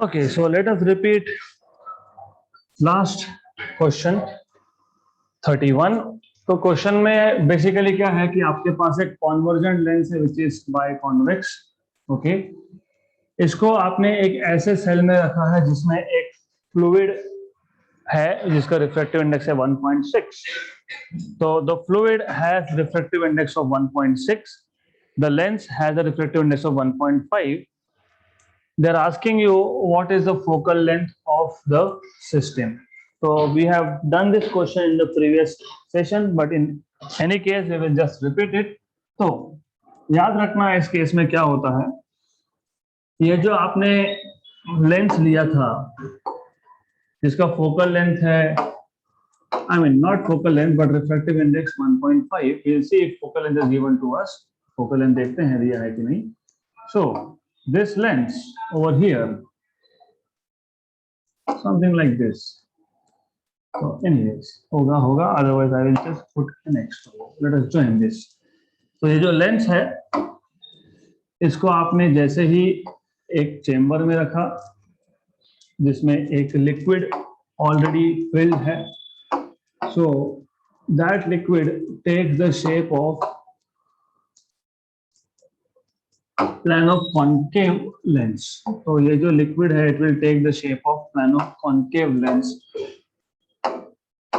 Okay, so let us repeat last question 31. तो question में basically क्या है कि आपके पास एक कॉन्वर्जेंट लेंस है which is by convex. Okay, इसको आपने एक ऐसे सेल में रखा है जिसमें एक फ्लूइड है जिसका रिफ्रैक्टिव इंडेक्स है 1.6. तो the fluid has refractive index of 1.6, the lens has a refractive index of 1.5. they're asking you what is the focal length of the system. So we have done this question in the previous session, but in any case we will just repeat it. तो याद रखना इस case में क्या होता है, ये जो आपने लेंस लिया था जिसका फोकल लेंथ है, I mean not focal length but refractive index 1.5. we'll see if focal length is given to us. focal length देखते हैं दिया है कि नहीं. So this lens over here, something like this. So anyways, होगा, otherwise I will just put an extra. Let us join this. तो ये जो लेंस है इसको आपने जैसे ही एक चेम्बर में रखा जिसमें एक लिक्विड ऑलरेडी फिल्ड है, so that liquid takes the shape of plano concave lens. तो ये जो लिक्विड है it will take the shape of plano concave lens.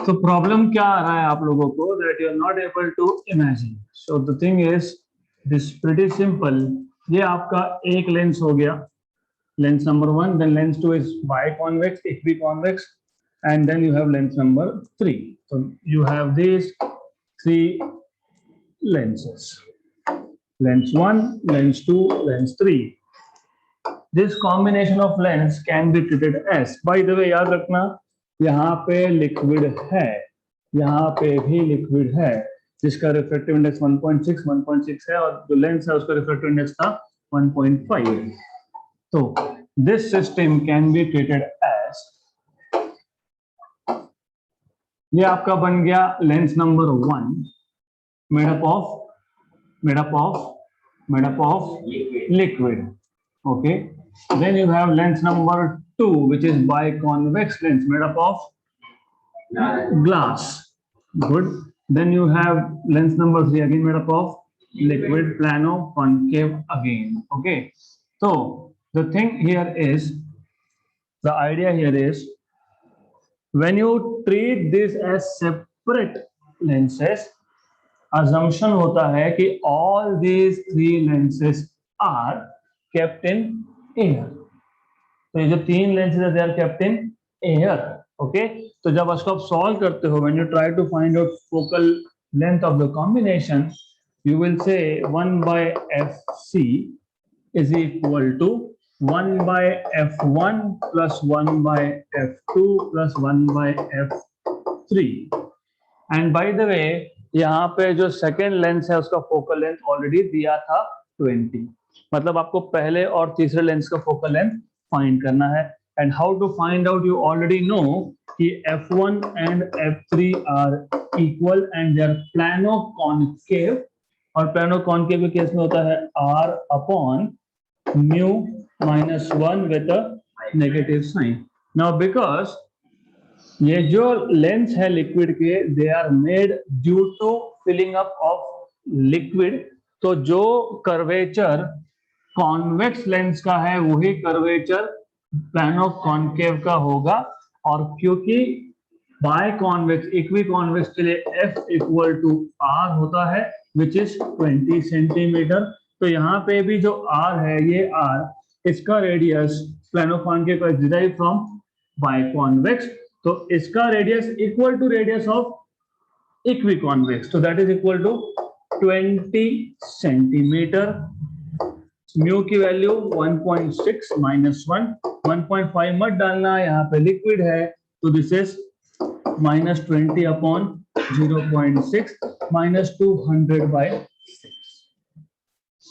तो प्रॉब्लम क्या आ रहा है आप लोगों को, that you are not able to imagine. So the thing is this pretty simple. ये आपका एक लेंस हो गया, lens number 1, then lens 2 is biconvex, equiconvex, and then you have lens number 3. So you have these 3 lenses. Lens 1, lens 2, lens 3. This combination of lens can be treated as, by the way याद रखना यहाँ पे liquid है, यहाँ पे भी liquid है जिसका रिफ्रैक्टिव इंडेक्स 1.6 है और जो लेंस है उसका रिफ्रैक्टिव इंडेक्स था 1.5. तो this system can be treated as, ये आपका बन गया lens number 1 made up of liquid. Okay, then you have lens number 2 which is biconvex lens made up of glass. Good. Then you have lens number 3 again made up of liquid, plano concave again. Okay, so the thing here is, the idea here is, when you treat this as separate lenses, assumption होता है कि all these 3 lenses are kept in air. तो ये जो 3 lenses are they are kept in air. Okay, तो जब इसको आप solve करते हो, when you try to find out focal length of the combination, you will say 1 by fc is equal to 1 by f1 plus 1 by f2 plus 1 by f3. and by the way यहाँ पे जो second lens है उसका focal length already दिया था 20. मतलब आपको पहले और तीसरे लेंस का फोकल लेंथ फाइंड करना है. And how to find out, you already know कि f1 and f3 are equal and they are plano concave, और प्लानो कॉनकेव के केस में होता है r upon mu minus 1 with a negative sign. Now because ये जो lens है liquid के, they are made due to filling up of liquid, तो जो कर्वेचर कॉन्वेक्स लेंस का है वही कर्वेचर प्लानो कॉनकेव का होगा. और क्योंकि बाय कॉन्वेक्स इक्वी कॉन्वेक्स के लिए f इक्वल टू r होता है विच इज 20 सेंटीमीटर. तो यहाँ पे भी जो r है ये r, इसका रेडियस प्लानो कॉनकेव का डिराइव फ्रॉम बाय कॉन्वेक्स, तो इसका radius equal to radius of equiconvex, तो that is equal to 20 centimetre. Mu की वैल्यू 1.6 माइनस 1, 1.5 मत डालना, यहाँ पे लिक्विड है तो this is minus 20 upon 0.6 minus 200 by 6.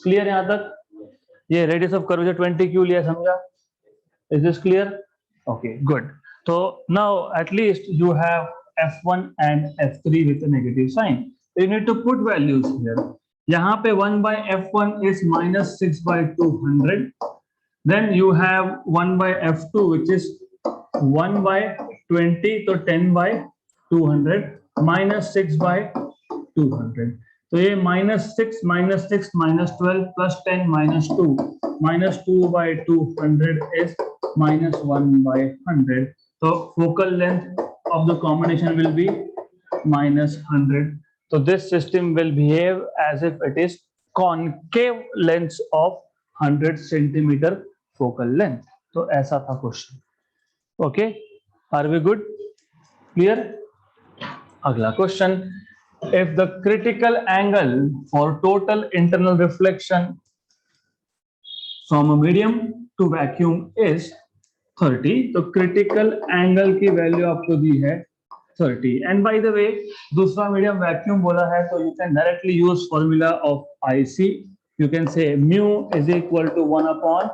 Clear यहाँ तक? ये रेडियस ऑफ कर्वेचर 20 क्यों लिया समझा? Is this clear? Okay, good. So now at least you have f1 and f3 with a negative sign. So you need to put values here. यहाँ पे 1 by f1 is minus 6 by 200 Then you have 1 by f2 which is 1 by 20, तो 10 by 200 minus 6 by 200. तो ये -6 -12 plus 10 -2 by 200 is -1 by 100. So focal length of the combination will be -100. So this system will behave as if it is concave lens of 100 centimeter focal length. तो ऐसा था question. Okay, are we good? Clear? अगला question. If the critical angle for total internal reflection from a medium to vacuum is 30, तो critical angle की value आपको दी है 30. And by the way, दूसरा medium vacuum बोला है, तो you can directly use formula of IC. You can say mu is equal to 1 upon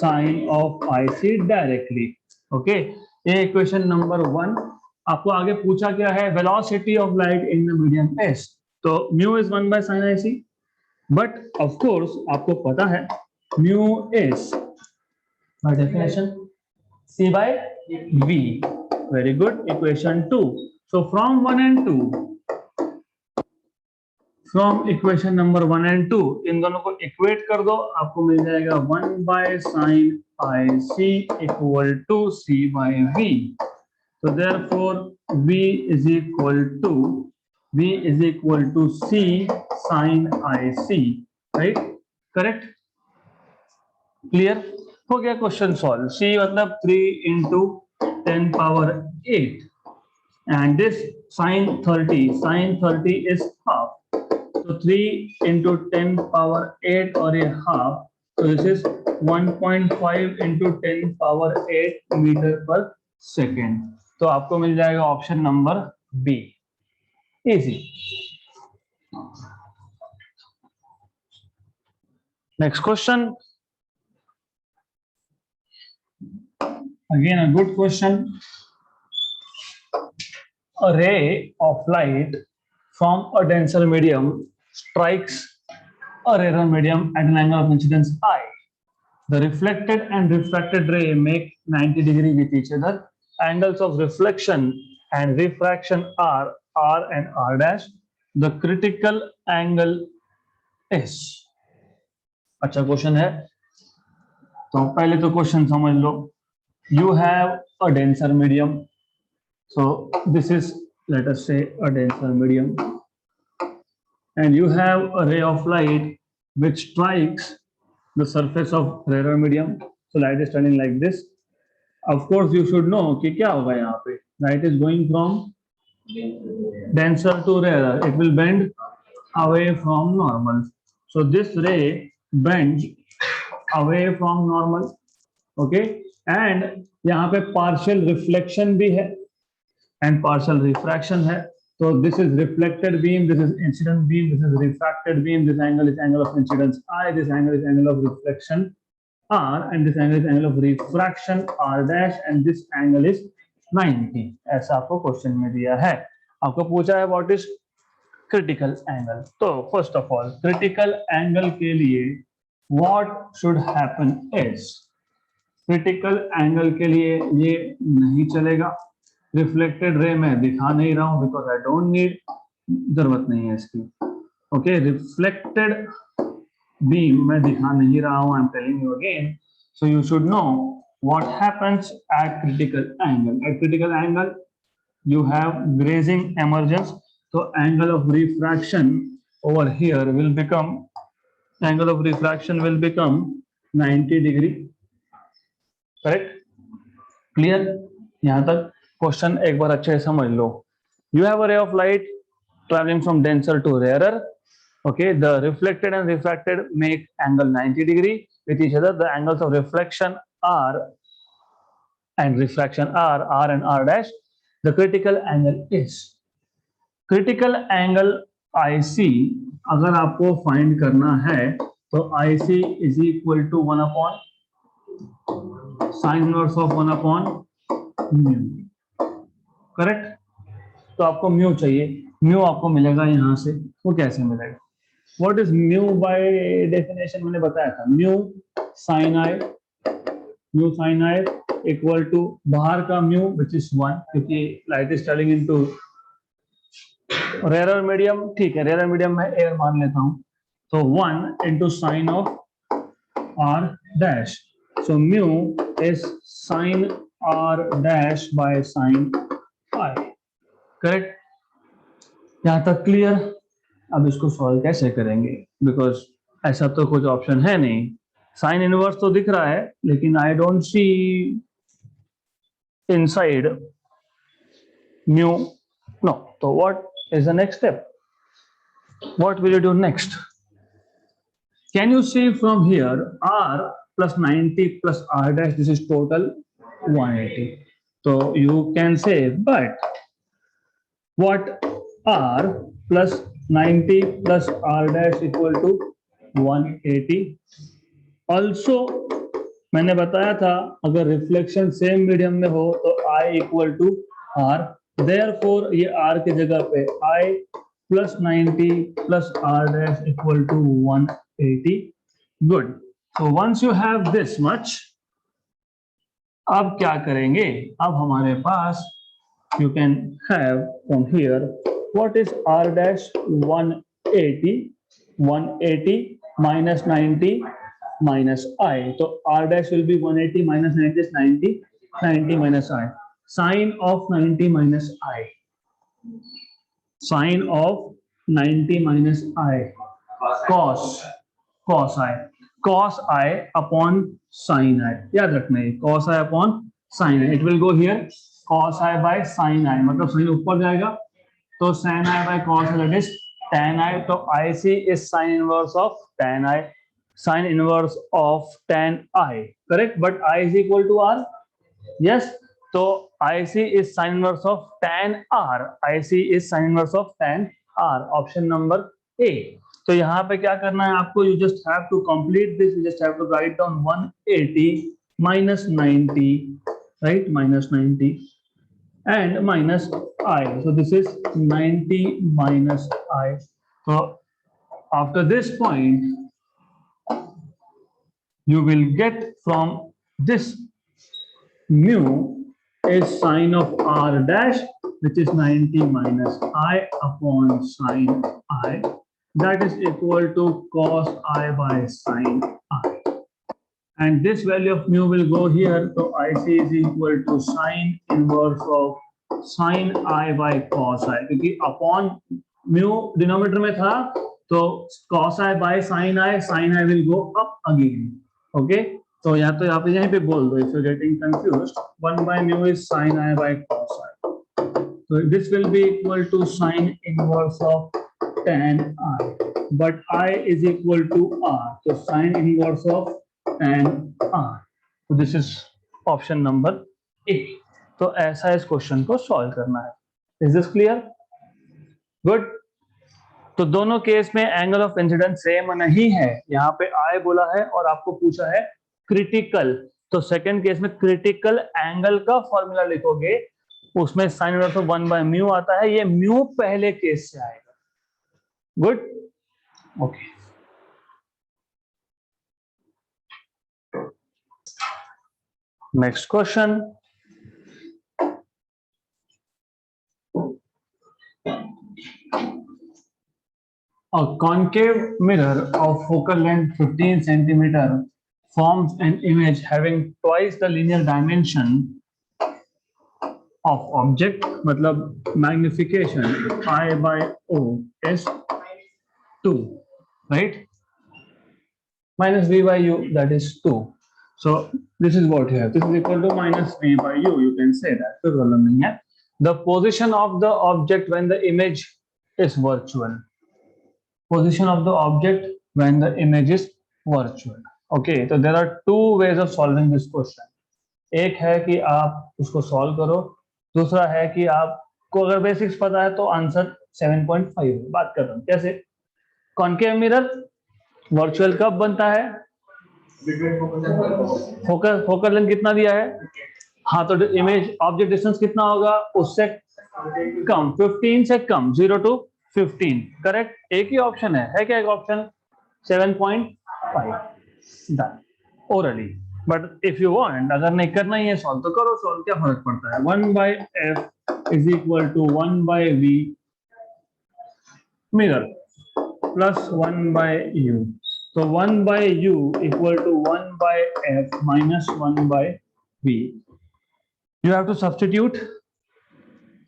sine of IC directly. Okay, ये equation number 1. आपको आगे पूछा क्या है, velocity of light in the medium is, तो mu is 1 by sin IC, but of course आपको पता है mu is by definition C by V. Very good. Equation 2. So from 1 and 2, from equation number 1 and 2, इन दोनों को equate कर दो, आपको मिल जाएगा 1 by sin IC equal to C by V. So therefore V is equal to C sin IC, right? Correct? Clear? हो गया क्वेश्चन सॉल्व. C मतलब 3 into 10 power 8, and this sin 30 is half. So 3 into 10 power 8 और ये half. So this is 1.5 into 10 power 8 meter per second. तो आपको मिल जाएगा option number B. Easy. Next question. Again a good question. A ray of light from a denser medium strikes a rarer medium at an angle of incidence I. The reflected and refracted ray make 90 degree with each other. Angles of reflection and refraction are R and R dash. The critical angle is. अच्छा question है, तो पहले तो question समझ लो. You have a denser medium. So this is, let us say, a denser medium, and you have a ray of light which strikes the surface of rarer medium. So light is turning like this. Of course you should know कि क्या होगा यहाँ पे. Light is going from denser to rarer. It will bend away from normal. So this ray bends away from normal. Okay, and यहाँ पे partial reflection भी है and partial refraction है. So this is reflected beam, this is incident beam, this is refracted beam. This angle is angle of incidence I, this angle is angle of reflection R, and this angle is angle of refraction R dash, and this angle is 90. ऐसा आपको question में दिया है. आपको पूछा है what is critical angle. तो first of all critical angle के लिए what should happen is, critical angle के लिए ये नहीं चलेगा. रिफ्लेक्टेड रे में दिखा नहीं रहा हूं बिकॉज आई डोंट नीड, जरूरत नहीं है इसकी. ओके, रिफ्लेक्टेड बीम मैं दिखा नहीं रहा हूं. I am telling you again. So you should know what happens at critical angle. At critical angle you have grazing emergence, so angle of refraction over here will become, angle of refraction will become 90 degree. Correct? Clear? यहाँ तक question एक बार अच्छे से समझ लो. You have a ray of light traveling from denser to rarer. Okay, the reflected and refracted make angle 90 degree with each other. The angles of reflection R and refraction R, R and R dash. The critical angle is. Critical angle IC अगर आपको find करना है तो IC is equal to 1 upon sin inverse of 1 upon mu. Correct? तो आपको mu चाहिए. Mu आपको मिलेगा यहां से. वो कैसे मिलेगा? What is mu by definition? मैंने बताया था mu sin I mu sine I equal to बाहर का म्यू विच इज 1, क्योंकि light is travelling into rare medium, ठीक है, रेयर मीडियम में एयर मान लेता हूं, तो 1 into sine of r dash. So mu is sin r dash by sin I. Correct? यहाँ तक क्लियर? अब इसको सॉल्व कैसे करेंगे, बिकॉज ऐसा तो कुछ ऑप्शन है नहीं, साइन इनवर्स तो दिख रहा है लेकिन I don't see inside mu, no, तो what is the next step, what will you do next? Can you see from here r plus 90 plus r dash, this is total 180. So you can say, but what r plus 90 plus r dash equal to 180. Also मैंने बताया था अगर reflection same medium में हो तो I equal to R, therefore ये R की जगह पे I plus 90 plus R dash equal to 180. Good. So once you have this much, अब क्या करेंगे? अब हमारे पास you can have from here what is R dash 180 minus 90 minus I. So R dash will be 180 minus 90 is 90, 90 minus I. Sine of 90 minus I. Sine of 90 minus I. Cos I. Cos I upon sin I. याद रखना है cos I upon sin I. It will go here. Cos I by sin I. मतलब sin ऊपर जाएगा तो sin I by cos I, that is tan I. तो IC is sin inverse of tan I. Sin inverse of tan I. Correct? But I is equal to R. Yes. तो IC is sin inverse of tan R. IC is sin inverse of tan R. Option number A. तो यहाँ पे क्या करना है आपको? You just have to complete this. You just have to write down 180 minus 90, right? Minus 90 and minus I. So this is 90 minus I. So after this point, you will get from this mu is sine of R dash, which is 90 minus I upon sine I. That is equal to cos I by sine I. And this value of mu will go here. So IC is equal to sine inverse of sine I by cos I. क्योंकि upon mu denominator में था तो cos I by sine I will go up again. Okay? तो या तो यहाँ पे बोल दो, if you're getting confused, 1 by mu is sine I by cos I. So this will be equal to sine inverse of tan I, but I is equal to R. So sine inverse of tan R. So this is option number A. तो ऐसा इस question को solve करना है. Is this clear? Good. तो दोनों case में angle of incidence same नहीं है. यहाँ पे I बोला है और आपको पूछा है क्रिटिकल. तो सेकंड केस में क्रिटिकल एंगल का फॉर्मूला लिखोगे, उसमें sign inverse of 1 by mu आता है. ये म्यू पहले केस से आएगा. Good. Okay. Next question. A concave mirror of focal length 15 centimeter forms an image having twice the linear dimension of object. मतलब magnification I by O is 2, right? Minus V by U, that is 2. So this is what you have. This is equal to minus V by U. You can say that. कोई problem नहीं है. The position of the object when the image is virtual. Position of the object when the image is virtual. Okay, so there are two ways of solving this question. एक है कि आप उसको solve करो, दूसरा है कि आपको अगर बेसिक्स पता है तो आंसर 7.5 है. बात कर रहा हूँ कैसे. कॉन्केव मिरर वर्चुअल कब बनता है? फोकल लेंथ कितना दिया है? हाँ, तो इमेज ऑब्जेक्ट डिस्टेंस कितना होगा? उससे कम, 15 से कम, 0 to 15. करेक्ट. एक ही ऑप्शन है क्या? एक option 7.5 done orally. But if you want, अगर नहीं करना ही है सॉल्व तो करो सॉल्व, क्या फर्क पड़ता है। 1/f is equal to 1/v mirror plus 1/u, तो 1/u equal to 1/f minus 1/v। You have to substitute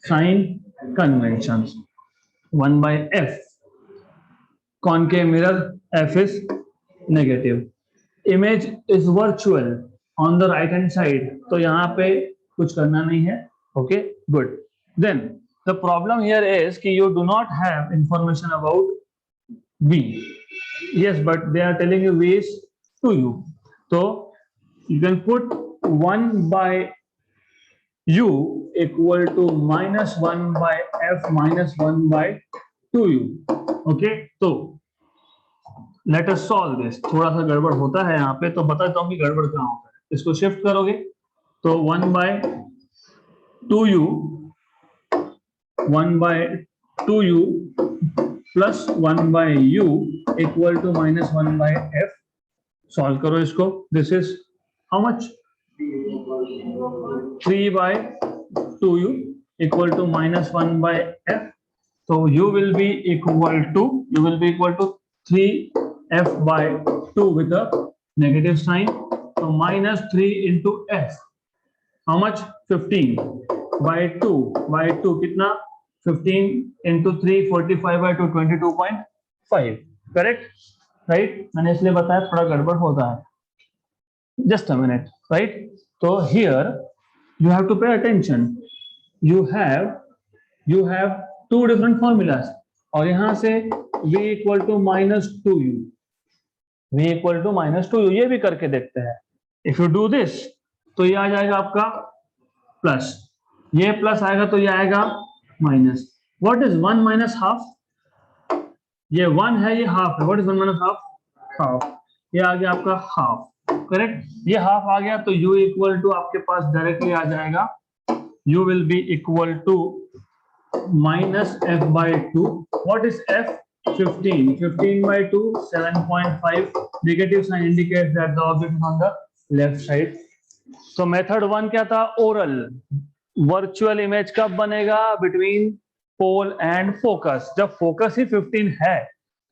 sign conventions. 1/f concave mirror, f is negative, image is virtual on the right hand side, तो यहाँ पे कुछ करना नहीं है। okay good, then the problem here is कि you do not have information about v, yes but they are telling you v is 2u, so you can put 1/u equal to minus 1/f minus 1/2u। okay, तो let us solve this. थोड़ा सा गड़बड़ होता है यहाँ पे, तो बताता हूँ कि गड़बड़ कहाँ होता है। इसको शिफ्ट करोगे तो 1/2u plus 1/u equal to minus 1/f। Solve करो इसको, this is how much 3/2u equal to minus 1/f, so you will be equal to 3f/2 with a negative sign, so minus 3 into f, how much 15/2 कितना 15 into 3 45/2 22.5, correct right. मैंने इसलिए बताया थोड़ा गड़बड़ होता है, जस्ट अ मिनट राइट। तो here you have to pay attention, you have two different formulas, और यहां से v equal to minus 2u, ये भी करके देखते हैं। इफ यू डू दिस तो ये आ जाएगा आपका प्लस, ये प्लस आएगा तो ये आएगा minus. What is 1 minus half, ये 1 है ये हाफ है, what is 1 minus half, half, ये आ गया आपका हाफ, करेक्ट। ये हाफ आ गया तो u इक्वल टू आपके पास डायरेक्टली आ जाएगा, u will be equal to minus f/2, what is f, 15/2 7.5, negative sign indicates that the object is on the left side। so method 1 क्या था, oral, virtual image कब बनेगा, between pole and focus, जब focus ही 15 है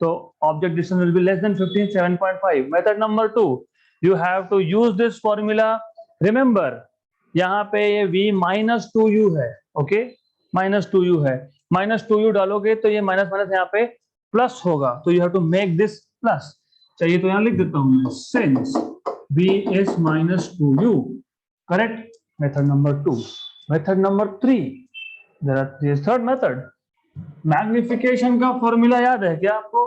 तो object distance will be less than 15, 7.5। method number 2, you have to use this formula, remember यहाँ पे ये v minus 2u है, okay, -2u है, -2u डालोगे तो ये माइनस माइनस यहाँ पे प्लस होगा, तो you have to make this plus. चाहिए तो यहाँ लिख देता हूँ मैं, since v is -2u, correct. Method number 2। Method number 3, there are third method, magnification का फॉर्मूला याद है क्या आपको,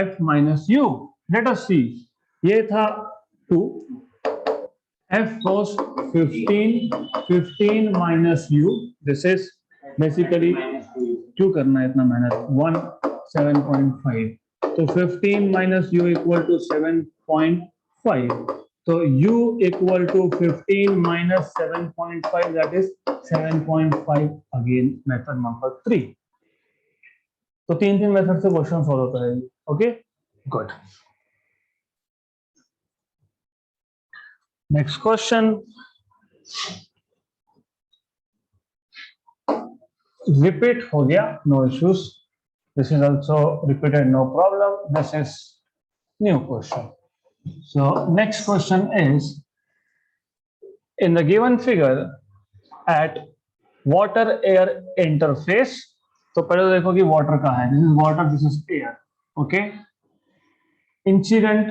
f/f minus u। Let us see, ये था 2, f was 15 minus u, this is basically, क्यों करना है इतना मेहनत, 1 7.5, तो 15 minus u equal to 7.5, तो u equal to 15 minus 7.5, that is 7.5, again method number 3। तो तीन मेथड से क्वेश्चन सॉल्व होता है, okay good. Next question, repeat हो गया, no issues, this is also repeated, no problem, this is new question। so next question is, in the given figure at water air interface, तो पहले तो देखो कि water का है, this is water, this is air, okay, incident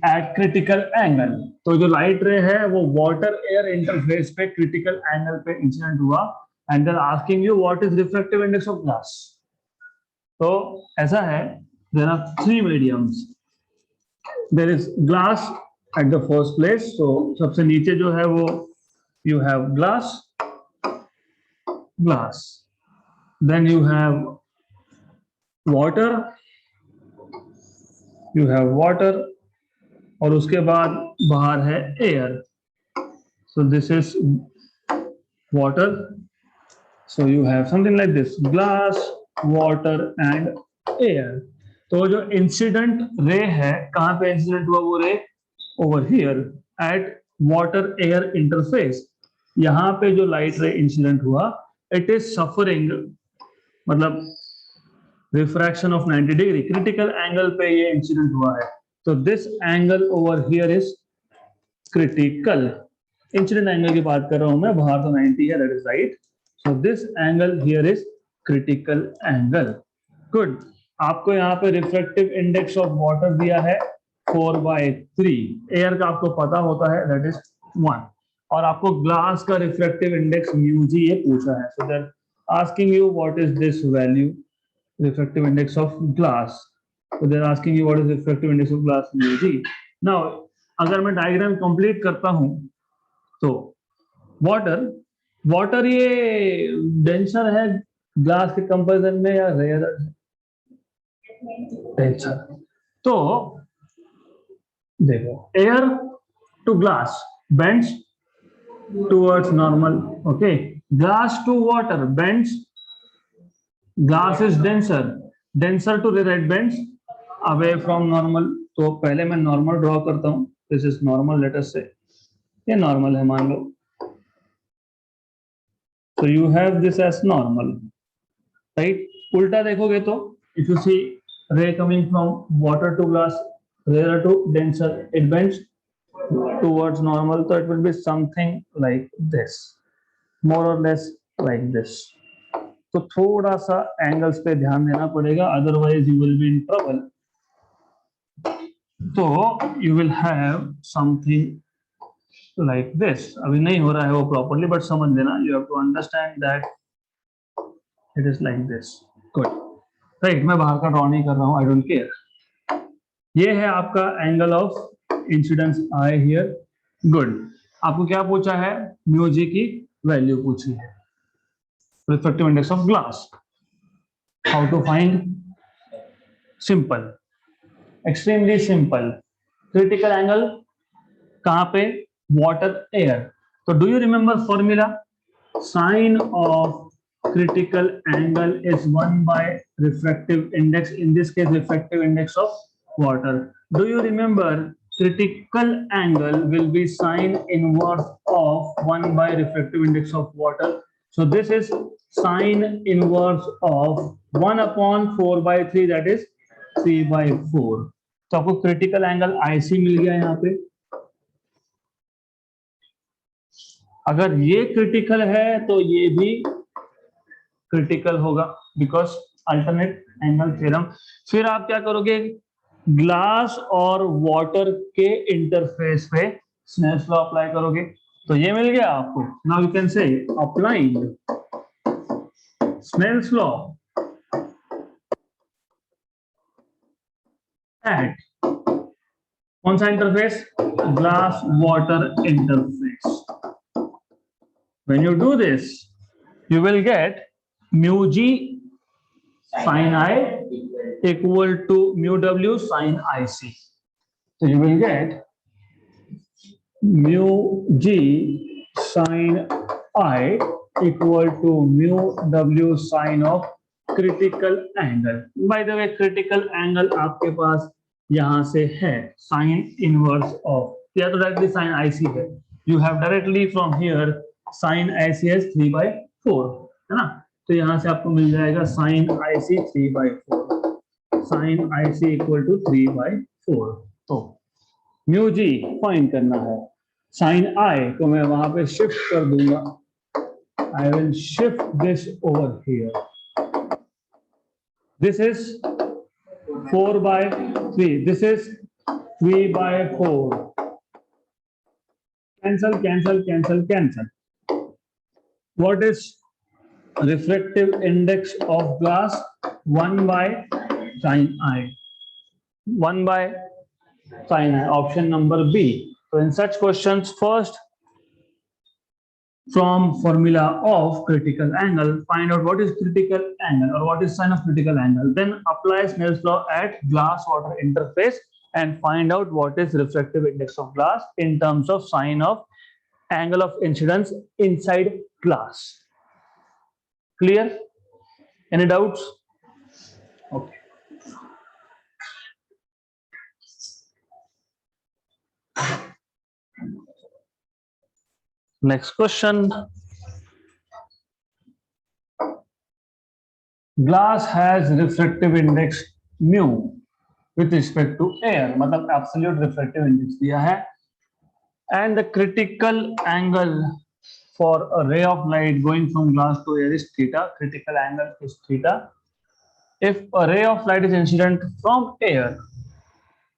at critical angle, तो जो light ray है वो वाटर एयर इंटरफेस पे क्रिटिकल एंगल पे इंसिडेंट हुआ, and they're asking you what is refractive index of glass. तो ऐसा है, there are 3 mediums, there is glass at the first place, तो सबसे नीचे जो है वो you have glass, then you have water, और उसके बाद बाहर है air, so this is water, so you have something like this, glass, water and air. तो जो इंसिडेंट रे है, कहां पे इंसिडेंट हुआ वो रे? Over here eight water air interface. यहाँ पे जो लाइट रे इंसिडेंट हुआ, इट इज सफरिंग, मतलब refraction of 90 degree, critical angle पे ये इंसिडेंट हुआ है। तो this angle over here is critical. Incident angle की बात कर रहा हूं मैं, बाहर तो 90 है, that is right. So this angle here is critical angle. Good. आपको यहाँ पे रिफ्रैक्टिव इंडेक्स ऑफ वाटर दिया है 4/3, एयर का आपको पता होता है, दैट इज 1, और आपको ग्लास का रिफ्रैक्टिव इंडेक्स म्यू जी ये पूछा है। So that asking you what is this value, refractive index of glass. So they're asking you what is refractive index of glass μg. Now अगर मैं diagram complete करता हूं तो water ये denser है ग्लास के कंपैरिजन में या रेयर है? डेंसर। तो देखो, air to glass bends towards normal, okay, glass to water bends, glass is denser to rare bends away from normal. तो पहले मैं नॉर्मल ड्रॉ करता हूं, this is normal, let us say ये नॉर्मल है मान लो। तो you have this as normal, right. उल्टा देखोगे तो if you see ray coming from water to glass, rare to denser, it bends towards normal, तो it will be something like this, more or less like this. तो थोड़ा सा angles पे ध्यान देना पड़ेगा, otherwise you will be in trouble. तो you will have something like this. अभी नहीं हो रहा है वो प्रॉपर्ली, बट समझ लेना, you have to understand that it is like this. Good, right. मैं बाहर का ड्रॉ नहीं कर रहा हूं, आई डोंट केयर। ये है आपका angle of incidence I hear. Good. आपको क्या पूछा है? म्यू जी की वैल्यू पूछी है, refractive index of glass. How to find? Simple, extremely simple. Critical angle कहाँ पे? Water air. So do you remember formula? Sine of critical angle is 1 by refractive index. In this case, refractive index of water. Do you remember? Critical angle will be sine inverse of 1 by refractive index of water. So this is sine inverse of 1/4/3, that is 3/4. तो आपको critical angle IC मिल गया यहाँ पे। अगर ये critical है तो ये भी क्रिटिकल होगा, बिकॉज अल्टरनेट एंगल थ्योरम। फिर आप क्या करोगे? ग्लास और वाटर के इंटरफेस पे स्नेल्स लॉ अप्लाई करोगे। तो ये मिल गया आपको। Now you can say applying Snell's law at कौन सा interface? Glass water interface. When you do this, you will get mu g sin I equal to mu w sin IC. So you will get mu g sin I equal to mu w sin of critical angle. By the way, critical angle आपके पास यहां से है sin inverse of, या तो directly sin IC है। You have directly from here sin IC है 3/4, है ना। तो यहां से आपको मिल जाएगा sin IC 3/4, sin IC equal to 3/4। तो म्यू जी फाइंड करना है। sin I को मैं वहां पे शिफ्ट कर दूंगा, I will shift this over here. This is 4/3, this is 3/4. Cancel, cancel, cancel, cancel. What is refractive index of glass? 1 by sin I. 1 by sin I. Option number B. So in such questions, first from formula of critical angle, find out what is critical angle or what is sign of critical angle. Then apply Snell's law at glass water interface and find out what is refractive index of glass in terms of sign of angle of incidence inside glass. Clear? Any doubts? Okay. Next question, glass has refractive index mu with respect to air, मतलब absolute refractive index दिया है, and the critical angle for a ray of light going from glass to air is theta, critical angle is theta. If a ray of light is incident from air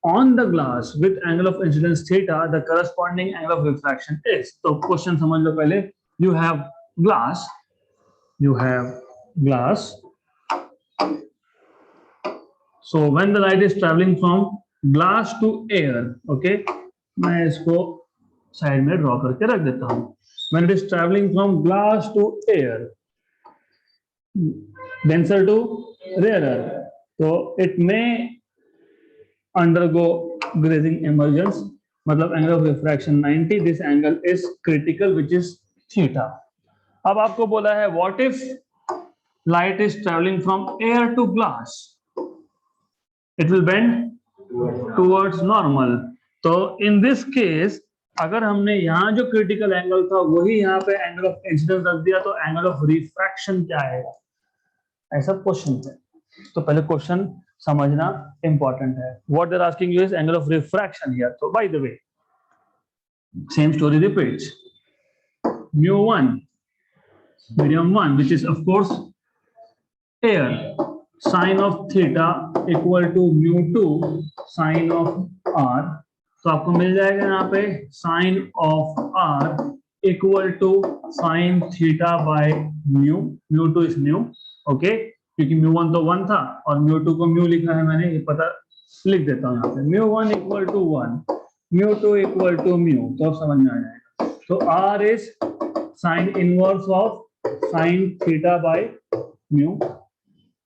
on the glass with angle of incidence theta, the corresponding angle of refraction is. तो question समझ लो पहले. You have glass. So when the light is traveling from glass to air, okay, मैं इसको side में draw करके रख देता हूँ. When it is traveling from glass to air, denser to rarer, so it may undergo grazing emergence, मतलब angle of refraction 90, this angle is critical which is theta. अब आपको बोला है what if light is traveling from air to glass, it will bend towards normal. तो in this case अगर हमने यहाँ जो क्रिटिकल एंगल था वही यहाँ पे एंगल ऑफ इंसिडेंस रख दिया तो एंगल ऑफ रिफ्रैक्शन क्या आएगा, ऐसा क्वेश्चन है. तो पहले क्वेश्चन समझना इंपॉर्टेंट है. What they are asking you is angle of refraction here. तो by the way same story repeats. mu1 medium 1 which is of course air, sin of theta equal to mu2 sin of r. तो आपको मिल जाएगा यहाँ पे sin of r equal to sin theta by mu. mu2 is mu, okay, क्योंकि mu1 तो 1 था और mu2 को mu लिखा है मैंने, ये पता लिख देता हूँ यहाँ पे. mu1 equal to 1, mu2 equal to mu, तो अब समझ में आ जाएगा. तो r is sin inverse of sin theta by mu.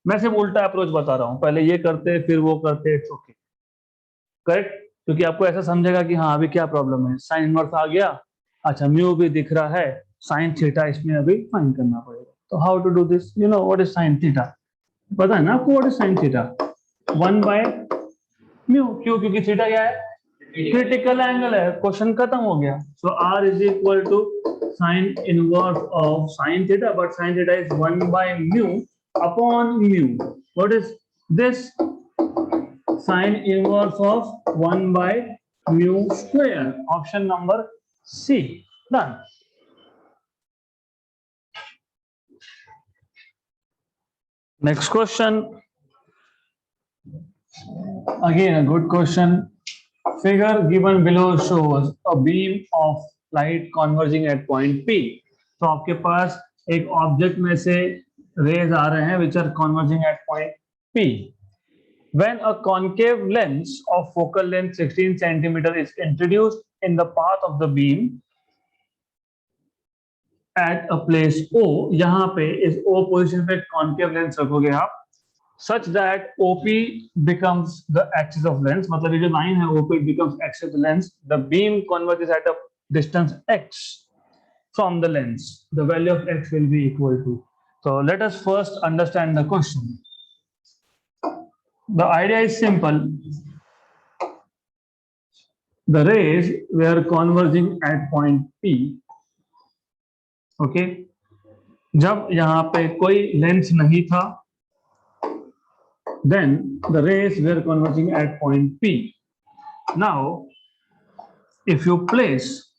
मैं सिर्फ उल्टा अप्रोच बता रहा हूँ, पहले ये करते फिर वो करते, इट्स ओके, करेक्ट, क्योंकि आपको ऐसा समझेगा कि हाँ अभी क्या प्रॉब्लम है. साइन इनवर्स आ गया, अच्छा म्यू भी दिख रहा है, साइन थीटा इसमें अभी फाइंड करना पड़ेगा. तो how to do this, you know what is sine theta, पता है ना आपको what is sine theta, 1 by mu. क्यों, क्योंकि थीटा क्या है, क्रिटिकल एंगल है, क्वेश्चन खत्म हो गया. So r is equal to sine inverse of sine theta, but sine theta is 1 by mu upon mu. What is this, sin inverse of 1 by mu square. Option number C. Done. Next question. Again a good question. Figure given below shows a beam of light converging at point P. तो आपके पास एक object में से raise आ रहे हैं which are converging at point P. When a concave lens of focal length 16 cm is introduced in the path of the beam at a place O, यहाँ पे इस O पोजीशन पे concave lens रखोगे आप, such that OP becomes the axis of lens, मतलब ये जो line है OP becomes axis of the lens, the beam converges at a distance x from the lens. The value of x will be equal to. So let us first understand the question. The idea is simple. The rays were converging at point P. Okay. जब यहाँ पे कोई lens नहीं था, then the rays were converging at point P. Now, if you place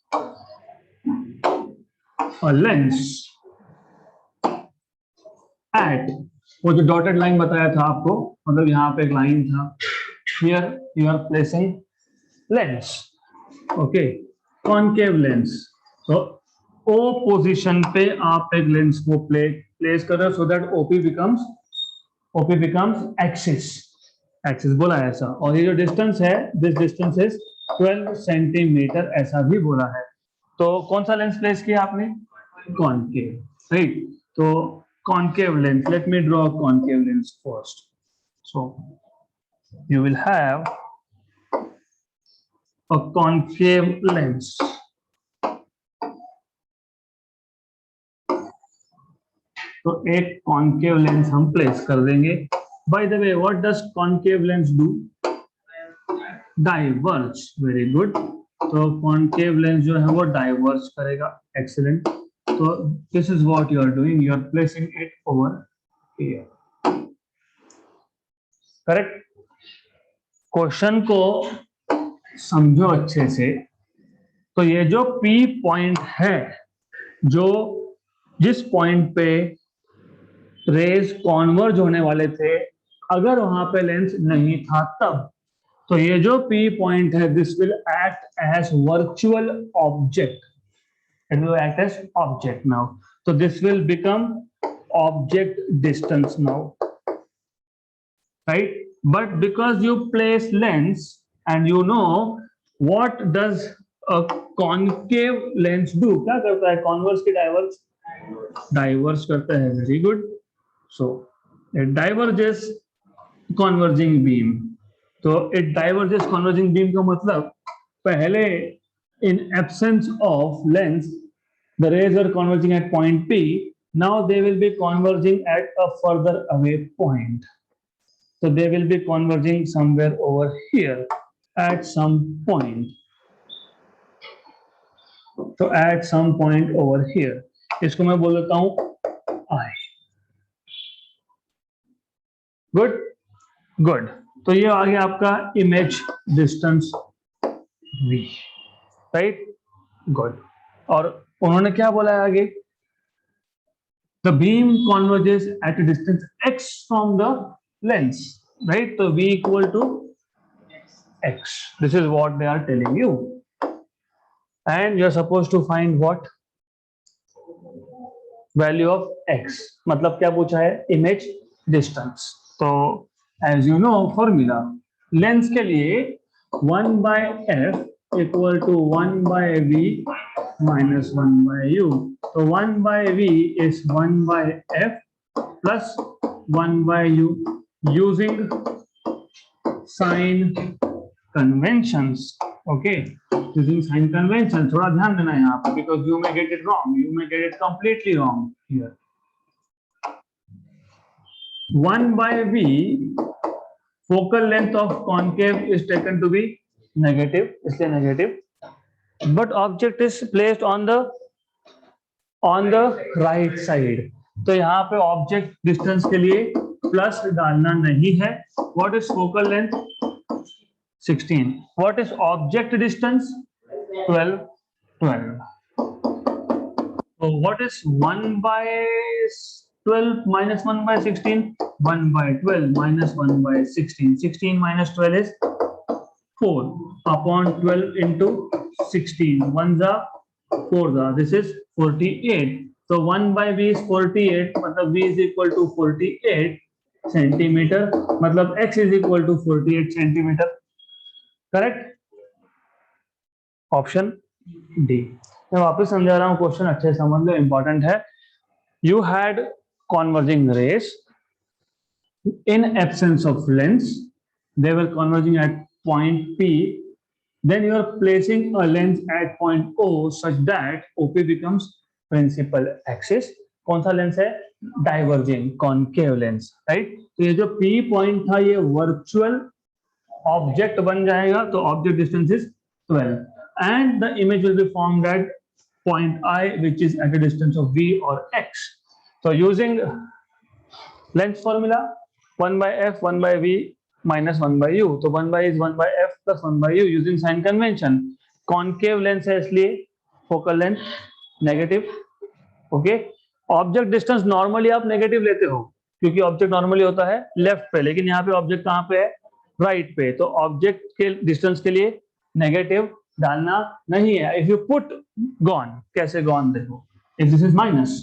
a lens at, वो जो dotted line बताया था आपको, मतलब यहाँ पे एक लाइन था, here you are placing lens, okay, concave lens. So O position पे आप एक लेंस को प्लेस कर रहे हो so that OP becomes axis बोला है ऐसा, और ये जो डिस्टेंस है, this distance is 12 सेंटीमीटर ऐसा भी बोला है. तो कौन सा लेंस प्लेस किया आपने, कॉनकेव, राइट. तो concave lens, let me draw a concave lens first. So you will have a concave lens. तो एक concave lens हम place कर देंगे. By the way, what does concave lens do? Diverge. Very good. तो concave lens जो है वो diverge करेगा excellent. So this is what you are doing. You are placing it over here. Correct? Question को समझो अच्छे से. तो ये जो P पॉइंट है, जो जिस पॉइंट पे रेज कॉन्वर्ज होने वाले थे, अगर वहां पे लेंस नहीं था तब, तो ये जो P पॉइंट है, this will act as virtual object. It will act as object now. So this will become object distance now, right? But because you place lens and you know what does a concave lens do? क्या करता है? Converse की diverge? Diverge करता है. Very good. So it diverges converging beam. तो it diverges converging beam का मतलब पहले in absence of lens, the rays are converging at point P. Now they will be converging at a further away point. So they will be converging somewhere over here at some point. So at some point over here. इसको मैं बोल देता हूँ I. Good? Good. तो ये आ गया आपका image distance V. Right? Good. और उन्होंने क्या बोला है आगे? The beam converges at a distance x from the lens, right? So V equal to x. This is what they are telling you, and you are supposed to find what value of x. मतलब क्या पूछा है? Image distance. तो as you know formula, lens के लिए 1 by f equal to 1 by v minus 1 by u. So 1 by v is 1 by f plus 1 by u using sign conventions. Okay, using sign convention. थोड़ा ध्यान देना है यहाँ पे, because you may get it wrong. You may get it completely wrong here. 1 by v, focal length of concave is taken to be negative, इसलिए negative. But object is placed on the right side. तो यहाँ पे object distance के लिए plus डालना नहीं है. What is focal length? 16. What is object distance? 12. 12. So what is 1 by 12 minus 1 by 16? 1 by 12 minus 1 by 16. 16 minus 12 is 4 upon 12 into 16. 1 za 4 za. This is 48. So 1 by v is 48. मतलब v is equal to 48 centimeter. मतलब x is equal to 48 centimeter. Correct? Option D. मैं वापस समझा रहा हूँ, question अच्छे से समझ लो, इंपॉर्टेंट है. You had converging rays. In absence of lens, they were converging at point P. Then you are placing a lens at point O such that OP becomes principal axis. कौन सा lens है? Diverging concave lens, right? तो ये जो P point था ये virtual object बन जाएगा. तो object distance is 12 and the image will be formed at point I, which is at a distance of V or X. So using lens formula, 1 by f 1 by v minus 1 by u. तो 1 by is 1 by f plus 1 by u using sign convention. Concave lens है इसलिए focal length negative. Okay. Object distance normally आप negative लेते हो क्योंकि object normally होता है left पे, लेकिन यहाँ पे object कहाँ पे है? Right पे. तो object के distance के लिए negative डालना नहीं है. If you put gone, कैसे gone देखो? If this is minus,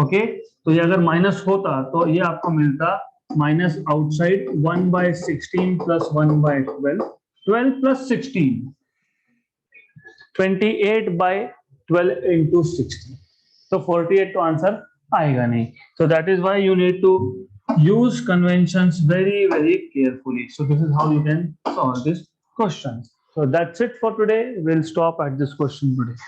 okay, तो ये अगर minus होता तो ये आपको मिलता minus outside 1 by 16 plus 1 by 12, 12 plus 16, 28 by 12 into 16. तो 48 तो आंसर आएगा नहीं. So that is why you need to use conventions very, very carefully. So this is how you can solve this question. So that's it for today. We'll stop at this question today.